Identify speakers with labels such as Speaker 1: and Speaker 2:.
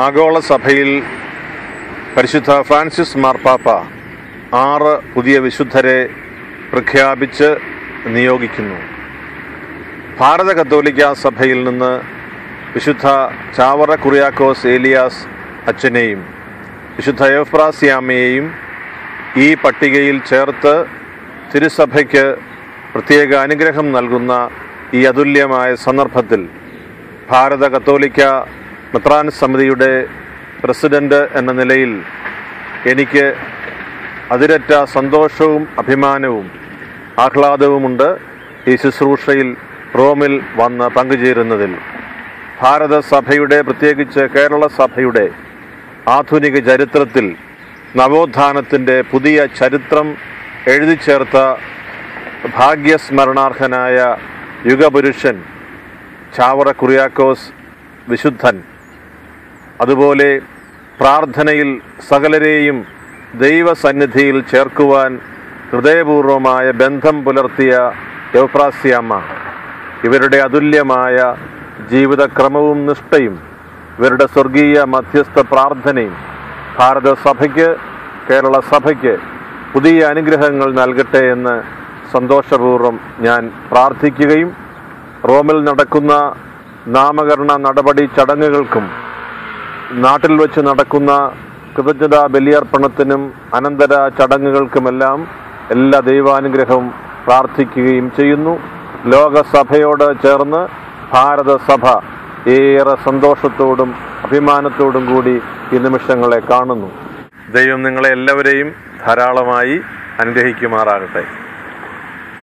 Speaker 1: ആഗോള സഭയിൽ പരിശുദ്ധ ഫ്രാൻസിസ് മാർപ്പാപ്പ 6 പുതിയ വിശുദ്ധരെ പ്രഖ്യാപിച്ച് നിയോഗിക്കുന്നു. ഭാരത കത്തോലിക്ക സഭയിൽ നിന്ന് വിശുദ്ധ ചാവറ കുറിയാക്കോസ് ഏലിയാസ് അച്ഛനെയും വിശുദ്ധ എവ്ഫ്രാസ്യാമ്മയെയും ഈ പട്ടികയിൽ ചേർത്ത് തിരുസഭയ്ക്ക് പ്രത്യേക അനുഗ്രഹം നൽകുന്ന ഈ അതുല്യമായ സന്ദർഭത്തിൽ ഭാരത കത്തോലിക്ക മെത്രാൻ സമിതിയുടെ പ്രസിഡന്റ് എന്ന നിലയിൽ എനിക്ക് അതിരറ്റ സന്തോഷവും അഭിമാനവും ആഹ്ലാദവുമുണ്ട് ഈ ശുശ്രൂഷയിൽ റോമിൽ വന്ന് പങ്കുചേരുന്നതിൽ. ഭാരത സഭയുടെ, പ്രത്യേകിച്ച് കേരള സഭയുടെ ആധുനിക ചരിത്രത്തിൽ നവോത്ഥാനത്തിൻ്റെ പുതിയ ചരിത്രം എഴുതിച്ചേർത്ത ഭാഗ്യസ്മരണാർഹനായ യുഗപുരുഷൻ ചാവറ കുറിയാക്കോസ് വിശുദ്ധൻ, അതുപോലെ പ്രാർത്ഥനയിൽ സകലരെയും ദൈവസന്നിധിയിൽ ചേർക്കുവാൻ ഹൃദയപൂർവമായ ബന്ധം പുലർത്തിയ എവ്ഫ്രാസ്യാമ്മ, ഇവരുടെ അതുല്യമായ ജീവിതക്രമവും നിഷ്ഠയും ഇവരുടെ സ്വർഗീയ മധ്യസ്ഥ പ്രാർത്ഥനയും ഭാരത സഭയ്ക്ക്, കേരള സഭയ്ക്ക് പുതിയ അനുഗ്രഹങ്ങൾ നൽകട്ടെ എന്ന് സന്തോഷപൂർവ്വം ഞാൻ പ്രാർത്ഥിക്കുകയും റോമിൽ നടക്കുന്ന നാമകരണ നടപടി ചടങ്ങുകൾക്കും നാട്ടിൽ വെച്ച് നടക്കുന്ന കൃതജ്ഞതാ ബലിയർപ്പണത്തിനും അനന്തര ചടങ്ങുകൾക്കുമെല്ലാം എല്ലാ ദൈവാനുഗ്രഹവും പ്രാർത്ഥിക്കുകയും ചെയ്യുന്നു. ലോകസഭയോട് ചേർന്ന് ഭാരതസഭ ഏറെ സന്തോഷത്തോടും അഭിമാനത്തോടും കൂടി ഈ നിമിഷങ്ങളെ കാണുന്നു. ദൈവം നിങ്ങളെ എല്ലാവരെയും ധാരാളമായി അനുഗ്രഹിക്കുമാറാകട്ടെ.